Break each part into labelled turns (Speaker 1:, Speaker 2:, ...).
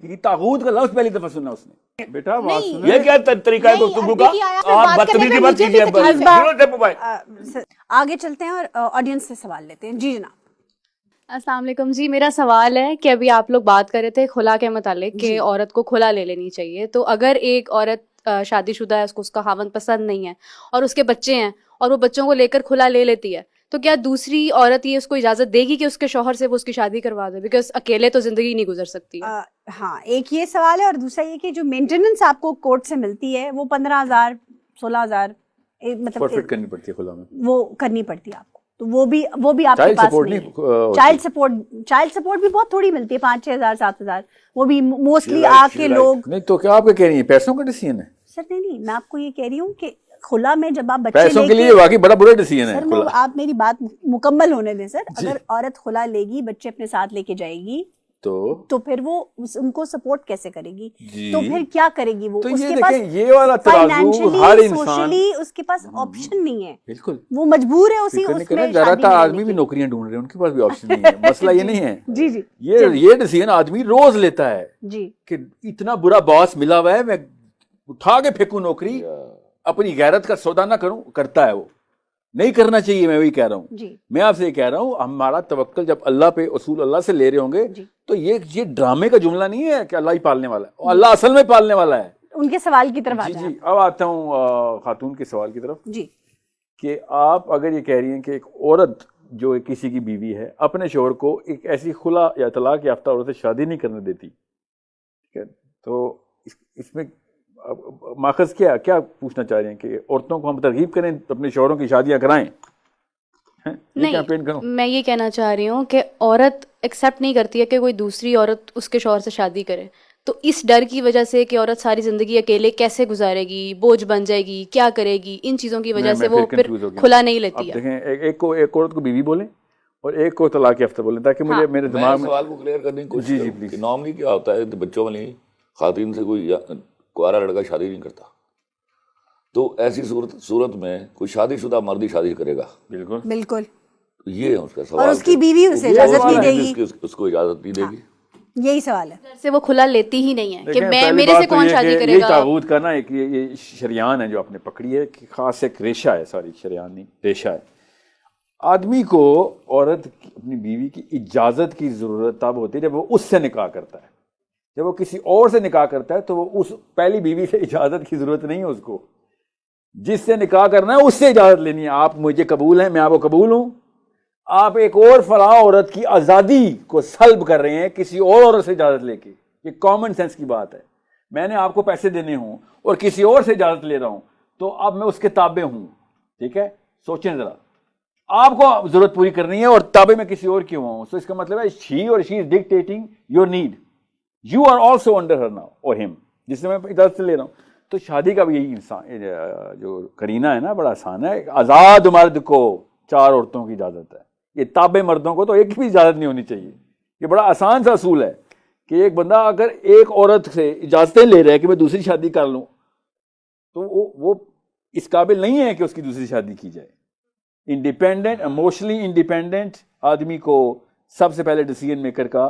Speaker 1: کہ طاغوت کا لفظ پہلی دفعہ سنا اس نے. بیٹا بات سنیں.
Speaker 2: یہ کیا طریقہ ہے گفتگو کا؟ آپ بدتمیزی مت کیجیے.
Speaker 3: آگے چلتے ہیں اور آڈینس سے سوال لیتے ہیں. جی جناب.
Speaker 4: السلام علیکم جی. میرا سوال ہے کہ ابھی آپ لوگ بات کر رہے تھے خلا کے متعلق کہ عورت کو کھلا لے لینی چاہیے. تو اگر ایک عورت شادی شدہ ہے, اس کا خاوند پسند نہیں ہے اور اس کے بچے ہیں اور وہ بچوں کو لے کر کھلا لے لیتی ہے, تو کیا دوسری عورت یہ اس کو اجازت دے گی کہ اس کے شوہر سے وہ اس کی شادی کروا دے؟ بیکاز اکیلے تو زندگی نہیں گزر سکتی.
Speaker 3: ہاں, ایک یہ سوال ہے, اور دوسرا یہ کہ جو مینٹیننس آپ کو کورٹ سے ملتی ہے وہ 15,000 16,000 مطلب
Speaker 1: کرنی پڑتی ہے خلا میں,
Speaker 3: وہ کرنی پڑتی ہے آپ کو. تو وہ بھی آپ کے پاس نہیں. چائلڈ سپورٹ بھی بہت تھوڑی ملتی ہے, 5,000 7,000. وہ بھی موسٹلی آ کے لوگ.
Speaker 1: نہیں تو کیا آپ کہہ رہی ہیں پیسوں کا ڈیسیژن ہے؟
Speaker 3: سر نہیں, میں آپ کو یہ کہہ رہی ہوں کہ کھلا میں جب آپ بچے
Speaker 1: پیسوں کے لیے واقعی بڑا برا ڈیسیژن ہے.
Speaker 3: سر آپ میری بات مکمل ہونے دیں سر. اگر عورت کھلا لے گی, بچے اپنے ساتھ لے کے جائے گی, تو پھر وہ ان کو سپورٹ کیسے کرے گی؟ تو پھر کیا کرے گی وہ؟ اس کے پاس
Speaker 1: یہ والا ترازو ہر انسان,
Speaker 3: اس کے پاس آپشن نہیں ہے.
Speaker 1: بالکل
Speaker 3: وہ مجبور ہے اسی اس میں.
Speaker 1: زیادہ تر آدمی بھی نوکریاں ڈھونڈ رہے ہیں, ان کے پاس بھی آپشن نہیں ہے. مسئلہ یہ نہیں ہے.
Speaker 3: جی جی,
Speaker 1: یہ ڈیسیژن آدمی روز لیتا ہے
Speaker 3: جی
Speaker 1: کہ اتنا برا باس ملا ہوا ہے, میں اٹھا کے پھینکوں نوکری, اپنی غیرت کا سودا نہ کروں. کرتا ہے وہ, نہیں کرنا چاہیے. میں وہی کہہ رہا ہوں. میں آپ سے یہ کہہ رہا ہوں, ہمارا توکل جب اللہ پہ, اصول اللہ سے لے رہے ہوں گے, تو یہ ڈرامے کا جملہ نہیں ہے کہ اللہ ہی پالنے والا ہے. اللہ اصل میں پالنے والا ہے.
Speaker 3: ان کے سوال کی طرف
Speaker 1: جی اب آتا ہوں خاتون کے سوال کی طرف.
Speaker 3: جی,
Speaker 1: کہ آپ اگر یہ کہہ رہی ہیں کہ ایک عورت جو کسی کی بیوی ہے اپنے شوہر کو ایک ایسی خلا یا طلاق یافتہ عورت سے شادی نہیں کرنے دیتی, ٹھیک ہے, تو اس میں ماخذ کیا پوچھنا چاہ رہے ہیں کہ عورتوں کو ہم ترغیب کریں اپنے شوہروں کی شادیاں کرائیں؟
Speaker 4: نہیں, میں یہ کہنا چاہ رہی ہوں کہ عورت ایکسیپٹ نہیں کرتی ہے کہ کوئی دوسری عورت اس کے شوہر سے شادی کرے. تو اس ڈر کی وجہ سے کہ عورت ساری زندگی اکیلے کیسے گزارے گی, بوجھ بن جائے گی, کیا کرے گی, ان چیزوں کی وجہ سے وہ پھر کھلا نہیں لیتی ہے.
Speaker 1: دیکھیں, ایک عورت کو بیوی بولیں اور ایک کو طلاق یافتہ بولیں, تاکہ مجھے میرے دماغ میں
Speaker 2: سوال کو کلیئر کرنے کی کوشش کروں کہ نارملی کیا ہوتا ہے, بچوں والی خواتین سے کوئی کوارا لڑکا شادی نہیں کرتا, تو ایسی صورت میں کوئی شادی شدہ مرد ہی شادی کرے گا. بالکل
Speaker 3: بالکل,
Speaker 2: یہ ہے اس کا سوال.
Speaker 3: اور اس کی بیوی اسے اجازت نہیں دے گی,
Speaker 2: اس کو اجازت نہیں دے گی.
Speaker 3: یہی سوال ہے.
Speaker 4: سے وہ کھلا لیتی ہی نہیں ہے کہ میں میرے سے کون شادی کرے گا.
Speaker 1: یہ طاغوت کا نا ایک یہ شریان ہے جو آپ نے پکڑی ہے, کہ خاص ایک ریشہ ہے, سوری شریان نہیں ریشہ ہے. آدمی کو عورت اپنی بیوی کی اجازت کی ضرورت تب ہوتی ہے جب وہ اس سے نکاح کرتا ہے. جب وہ کسی اور سے نکاح کرتا ہے تو وہ اس پہلی بیوی سے اجازت کی ضرورت نہیں ہے. اس کو جس سے نکاح کرنا ہے اس سے اجازت لینی ہے. آپ مجھے قبول ہیں, میں آپ کو قبول ہوں. آپ ایک اور فلاں عورت کی آزادی کو سلب کر رہے ہیں کسی اور عورت سے اجازت لے کے. یہ کامن سینس کی بات ہے. میں نے آپ کو پیسے دینے ہوں اور کسی اور سے اجازت لے رہا ہوں, تو اب میں اس کے تابع ہوں. ٹھیک ہے, سوچیں ذرا, آپ کو ضرورت پوری کرنی ہے اور تابع میں کسی اور کیوں ہوں. تو اس کا مطلب ہے she or she is dictating your need. You are also under her now or him, جس سے میں اجازت سے لے رہا ہوں. تو شادی کا بھی یہی انسان جو کرینہ ہے نا, بڑا آسان ہے. آزاد مرد کو 4 عورتوں کی اجازت ہے. یہ تابع مردوں کو تو ایک بھی اجازت نہیں ہونی چاہیے. یہ بڑا آسان سا اصول ہے کہ ایک بندہ اگر ایک عورت سے اجازتیں لے رہا ہے کہ میں دوسری شادی کر لوں, تو وہ اس قابل نہیں ہے کہ اس کی دوسری شادی کی جائے. انڈیپینڈنٹ, ایموشنلی انڈیپینڈنٹ آدمی کو سب سے پہلے ڈیسیژن میکر کا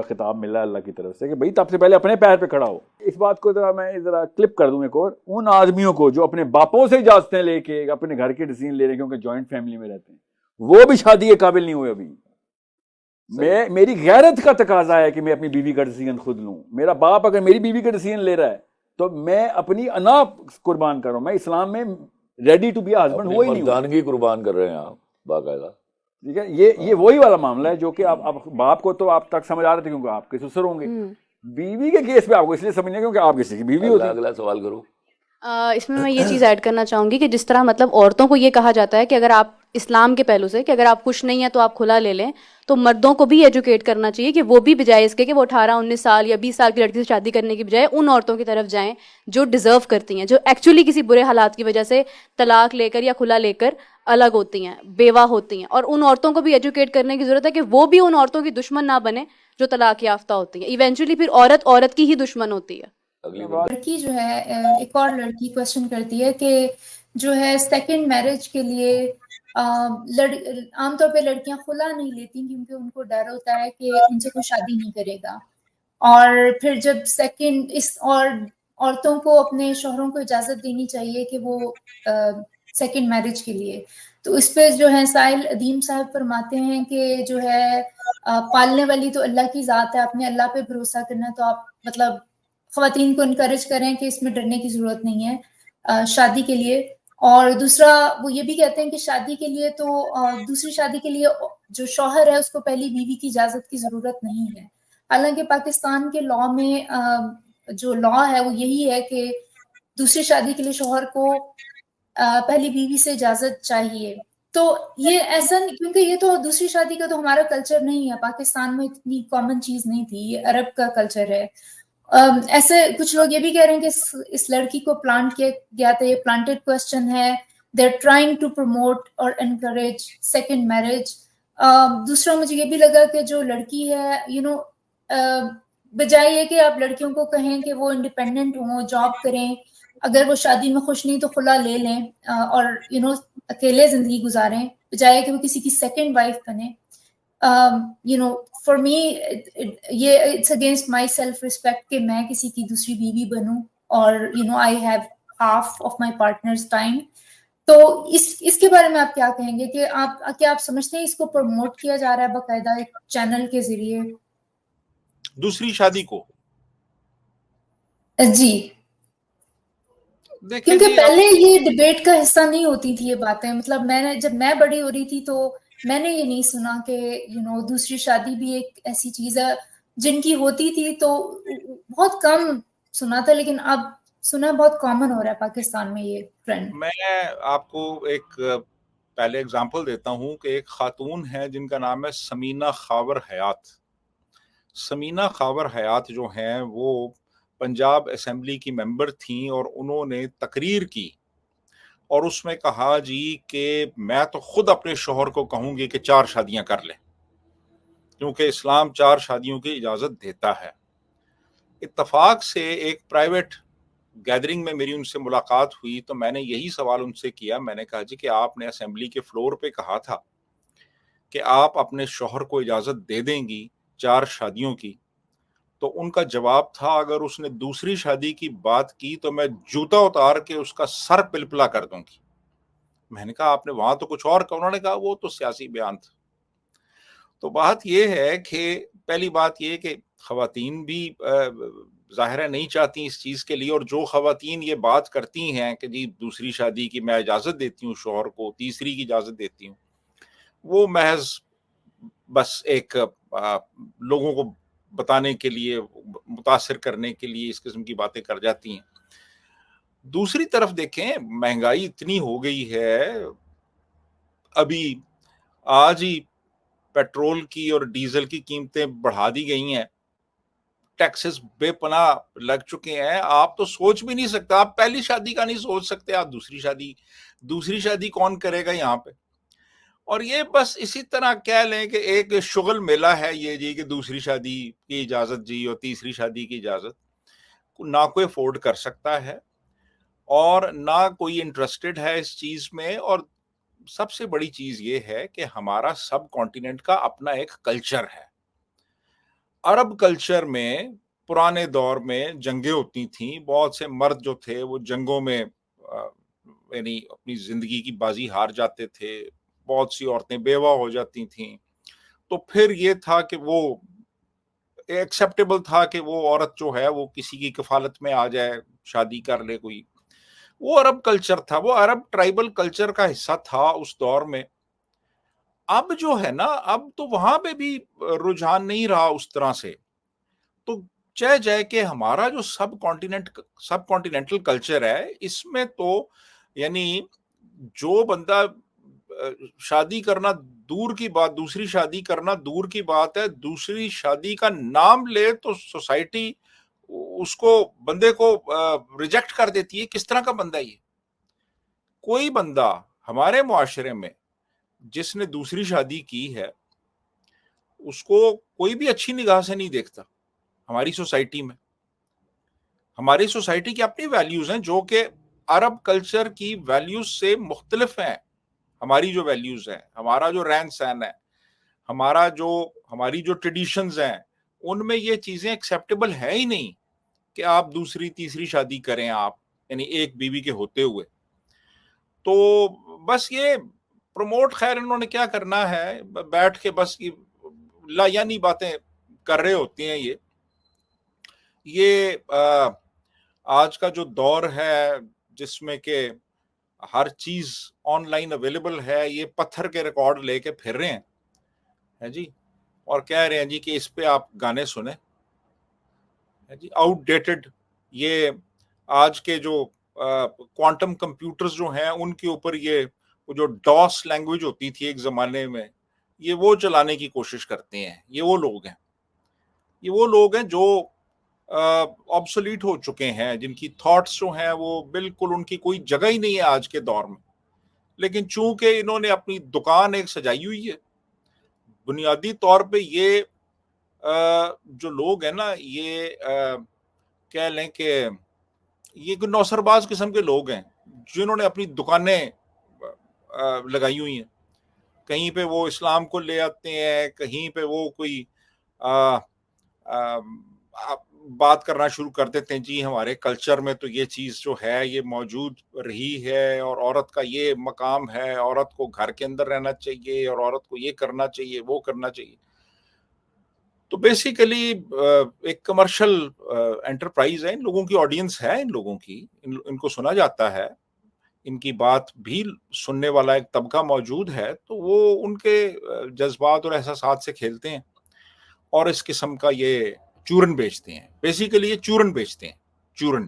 Speaker 1: خطاب ملا اللہ کی طرف سے کہ بھائی سب سے پہلے اپنے پیر پہ کھڑا ہو. اس بات کو میں کلپ کر دوں ایک اور. ان آدمیوں کو جو اپنے باپوں سے اجازتیں لے کے اپنے گھر کے ڈیسیژن لے رہے ہیں کیونکہ جوائنٹ فیملی میں رہتے ہیں, وہ بھی شادی کے قابل نہیں ہوئے ابھی. میری غیرت کا تقاضا ہے کہ میں اپنی بیوی کا ڈیسیژن خود لوں. میرا باپ اگر میری بیوی کا ڈیسیژن لے رہا ہے تو میں اپنی انا قربان کروں. میں اسلام میں ریڈی ٹو بی ہسبینڈ ہوا ہی نہیں.
Speaker 2: مردانگی قربان کر رہے ہیں آپ باقاعدہ.
Speaker 1: ٹھیک ہے, یہ وہی والا معاملہ ہے جو کہ آپ باپ کو تو آپ تک سمجھ آ رہے تھے کیونکہ آپ کے سسر ہوں گے. بیوی کے کیس پہ آپ کو اس لیے سمجھنے کیونکہ آپ کسی کی بیوی ہوتی ہے.
Speaker 2: اگلا سوال کرو.
Speaker 4: اس میں یہ چیز ایڈ کرنا چاہوں گی کہ جس طرح مطلب عورتوں کو یہ کہا جاتا ہے کہ اگر آپ اسلام کے پہلو سے کہ اگر آپ خوش نہیں ہیں تو آپ کھلا لے لیں, تو مردوں کو بھی ایجوکیٹ کرنا چاہیے کہ وہ بھی بجائے اس کے کہ وہ 18-19 سال یا 20 سال کی لڑکی سے شادی کرنے کی بجائے ان عورتوں کی طرف جائیں جو ڈیزرو کرتی ہیں, جو ایکچولی کسی برے حالات کی وجہ سے طلاق لے کر یا کھلا لے کر الگ ہوتی ہیں, بیوہ ہوتی ہیں. اور ان عورتوں کو بھی ایجوکیٹ کرنے کی ضرورت ہے کہ وہ بھی ان عورتوں کی دشمن نہ بنے جو طلاق یافتہ ہوتی ہیں. ایونچولی پھر عورت کی ہی دشمن ہوتی ہے.
Speaker 5: لڑکی جو ہے, ایک اور لڑکی کوشچن کرتی ہے کہ جو ہے سیکنڈ میرج کے لیے عام طور پہ لڑکیاں خلا نہیں لیتی کیونکہ ان کو ڈر ہوتا ہے کہ ان سے کوئی شادی نہیں کرے گا. اور پھر جب سیکنڈ اور عورتوں کو اپنے شوہروں کو اجازت دینی چاہیے کہ وہ سیکنڈ میرج کے لیے. تو اس پہ جو ہے سائل ادیم صاحب فرماتے ہیں کہ جو ہے پالنے والی تو اللہ کی ذات ہے, آپ نے اللہ پہ بھروسہ کرنا, تو آپ مطلب خواتین کو انکریج کریں کہ اس میں ڈرنے کی ضرورت نہیں ہے شادی کے لیے. اور دوسرا وہ یہ بھی کہتے ہیں کہ شادی کے لیے تو دوسری شادی کے لیے جو شوہر ہے اس کو پہلی بیوی کی اجازت کی ضرورت نہیں ہے. حالانکہ پاکستان کے لا میں جو لا ہے وہ یہی ہے کہ دوسری شادی کے لیے شوہر کو پہلی بیوی سے اجازت چاہیے. تو یہ ایسا نہیں, کیونکہ یہ تو دوسری شادی کا تو ہمارا کلچر نہیں ہے, پاکستان میں اتنی کامن چیز نہیں تھی, یہ عرب کا کلچر ہے. ایسے کچھ لوگ یہ بھی کہہ رہے ہیں کہ اس لڑکی کو پلانٹ کیا گیا تھا, یہ پلانٹڈ کوسچن ہے. They are trying to promote اور انکریج سیکنڈ میرج. دوسرا مجھے یہ بھی لگا کہ جو لڑکی ہے بجائے یہ کہ آپ لڑکیوں کو کہیں کہ وہ انڈیپینڈنٹ ہوں, جاب کریں, اگر وہ شادی میں خوش نہیں تو خلا لے لیں اور اکیلے زندگی گزاریں, بجائے کہ وہ کسی کی سیکنڈ وائف بنے. فار می یہ it's against my self respect کہ میں کسی کی دوسری بیوی بنوں اور I have half of my partner's time. تو اس کے بارے میں آپ کیا کہیں گے کہ کیا آپ سمجھتے ہیں اس کو پروموٹ کیا جا رہا ہے باقاعدہ ایک چینل کے ذریعے
Speaker 6: دوسری شادی کو؟
Speaker 5: جی, کیونکہ پہلے یہ ڈیبیٹ کا حصہ نہیں ہوتی تھی یہ باتیں. مطلب جب میں بڑی ہو رہی تھی تو میں نے یہ نہیں سنا کہ دوسری شادی بھی ایک ایسی چیز ہے. جن کی ہوتی تھی تو بہت کم سنا تھا, لیکن اب سنا بہت کامن ہو رہا ہے پاکستان میں یہ ٹرینڈ.
Speaker 6: میں آپ کو ایک پہلے اگزامپل دیتا ہوں کہ ایک خاتون ہے جن کا نام ہے سمینہ خاور حیات. سمینہ خاور حیات جو ہیں وہ پنجاب اسمبلی کی ممبر تھیں, اور انہوں نے تقریر کی اور اس میں کہا جی کہ میں تو خود اپنے شوہر کو کہوں گی کہ 4 شادیاں کر لیں, کیونکہ اسلام 4 شادیوں کی اجازت دیتا ہے. اتفاق سے ایک پرائیویٹ گیدرنگ میں میری ان سے ملاقات ہوئی تو میں نے یہی سوال ان سے کیا. میں نے کہا جی کہ آپ نے اسمبلی کے فلور پہ کہا تھا کہ آپ اپنے شوہر کو اجازت دے دیں گی 4 شادیوں کی, تو ان کا جواب تھا اگر اس نے دوسری شادی کی بات کی تو میں جوتا اتار کے اس کا سر پلپلا کر دوں گی. میں نے کہا آپ نے وہاں تو کچھ اور کہا. انہوں نے کہا وہ تو سیاسی بیان تھا. تو بات یہ ہے کہ پہلی بات یہ کہ خواتین بھی ظاہر ہے نہیں چاہتی اس چیز کے لیے, اور جو خواتین یہ بات کرتی ہیں کہ جی دوسری شادی کی میں اجازت دیتی ہوں شوہر کو, تیسری کی اجازت دیتی ہوں, وہ محض بس ایک لوگوں کو بتانے کے لیے, متاثر کرنے کے لیے اس قسم کی باتیں کر جاتی ہیں. دوسری طرف دیکھیں مہنگائی اتنی ہو گئی ہے, ابھی آج ہی پیٹرول کی اور ڈیزل کی قیمتیں بڑھا دی گئی ہیں, ٹیکسز بے پناہ لگ چکے ہیں. آپ تو سوچ بھی نہیں سکتے, آپ پہلی شادی کا نہیں سوچ سکتے, آپ دوسری شادی کون کرے گا یہاں پہ. اور یہ بس اسی طرح کہہ لیں کہ ایک شغل میلہ ہے یہ جی کہ دوسری شادی کی اجازت جی اور تیسری شادی کی اجازت. نہ کوئی افورڈ کر سکتا ہے اور نہ کوئی انٹرسٹڈ ہے اس چیز میں. اور سب سے بڑی چیز یہ ہے کہ ہمارا سب کانٹیننٹ کا اپنا ایک کلچر ہے. عرب کلچر میں پرانے دور میں جنگیں ہوتی تھیں, بہت سے مرد جو تھے وہ جنگوں میں یعنی اپنی زندگی کی بازی ہار جاتے تھے, بہت سی عورتیں بیوہ ہو جاتی تھیں. تو پھر یہ تھا کہ وہ ایکسیپٹیبل تھا کہ وہ عورت جو ہے وہ کسی کی کفالت میں آ جائے, شادی کر لے کوئی. وہ عرب کلچر تھا, وہ عرب ٹرائبل کلچر کا حصہ تھا اس دور میں. اب جو ہے نا, اب تو وہاں پہ بھی رجحان نہیں رہا اس طرح سے. تو جائے کہ ہمارا جو سب کانٹیننٹل کلچر ہے اس میں تو یعنی جو بندہ شادی کرنا دور کی بات, دوسری شادی کرنا دور کی بات ہے, دوسری شادی کا نام لے تو سوسائٹی اس کو بندے کو ریجیکٹ کر دیتی ہے. کس طرح کا بندہ یہ؟ کوئی بندہ ہمارے معاشرے میں جس نے دوسری شادی کی ہے اس کو کوئی بھی اچھی نگاہ سے نہیں دیکھتا. ہماری سوسائٹی میں, ہماری سوسائٹی کی اپنی ویلیوز ہیں جو کہ عرب کلچر کی ویلیوز سے مختلف ہیں. ہماری جو ویلیوز ہیں, ہمارا جو رہن سہن ہے, ہماری جو ٹریڈیشنز ہیں, ان میں یہ چیزیں ایکسیپٹیبل ہے ہی نہیں کہ آپ دوسری تیسری شادی کریں آپ، یعنی ایک بیوی کے ہوتے ہوئے. تو بس یہ پروموٹ، خیر انہوں نے کیا کرنا ہے، بیٹھ کے بس لا یعنی باتیں کر رہے ہوتے ہیں. یہ آج کا جو دور ہے جس میں کہ ہر چیز آن لائن اویلیبل ہے، یہ پتھر کے ریکارڈ لے کے پھر رہے ہیں جی، اور کہہ رہے ہیں جی کہ اس پہ آپ گانے سنیں جی. آؤٹ ڈیٹڈ، یہ آج کے جو کوانٹم کمپیوٹرز جو ہیں ان کے اوپر یہ جو ڈاس لینگویج ہوتی تھی ایک زمانے میں، یہ وہ چلانے کی کوشش کرتے ہیں. یہ وہ لوگ ہیں جو آبسولیٹ ہو چکے ہیں، جن کی تھاٹس جو ہیں وہ بالکل ان کی کوئی جگہ ہی نہیں ہے آج کے دور میں. لیکن چونکہ انہوں نے اپنی دکان ایک سجائی ہوئی ہے، بنیادی طور پہ یہ جو لوگ ہیں نا، یہ کہہ لیں کہ یہ نوسر باز قسم کے لوگ ہیں جنہوں نے اپنی دکانیں لگائی ہوئی ہیں. کہیں پہ وہ اسلام کو لے آتے ہیں، کہیں پہ وہ کوئی بات کرنا شروع کر دیتے ہیں جی ہمارے کلچر میں تو یہ چیز جو ہے یہ موجود رہی ہے، اور عورت کا یہ مقام ہے، عورت کو گھر کے اندر رہنا چاہیے، اور عورت کو یہ کرنا چاہیے، وہ کرنا چاہیے. تو بیسیکلی ایک کمرشل انٹرپرائز ہے، ان لوگوں کی آڈینس ہے، ان لوگوں کی ان کو سنا جاتا ہے، ان کی بات بھی سننے والا ایک طبقہ موجود ہے. تو وہ ان کے جذبات اور احساسات سے کھیلتے ہیں اور اس قسم کا یہ چورن بیچتے ہیں. بیسیکلی یہ چورن بیچتے ہیں، چورن.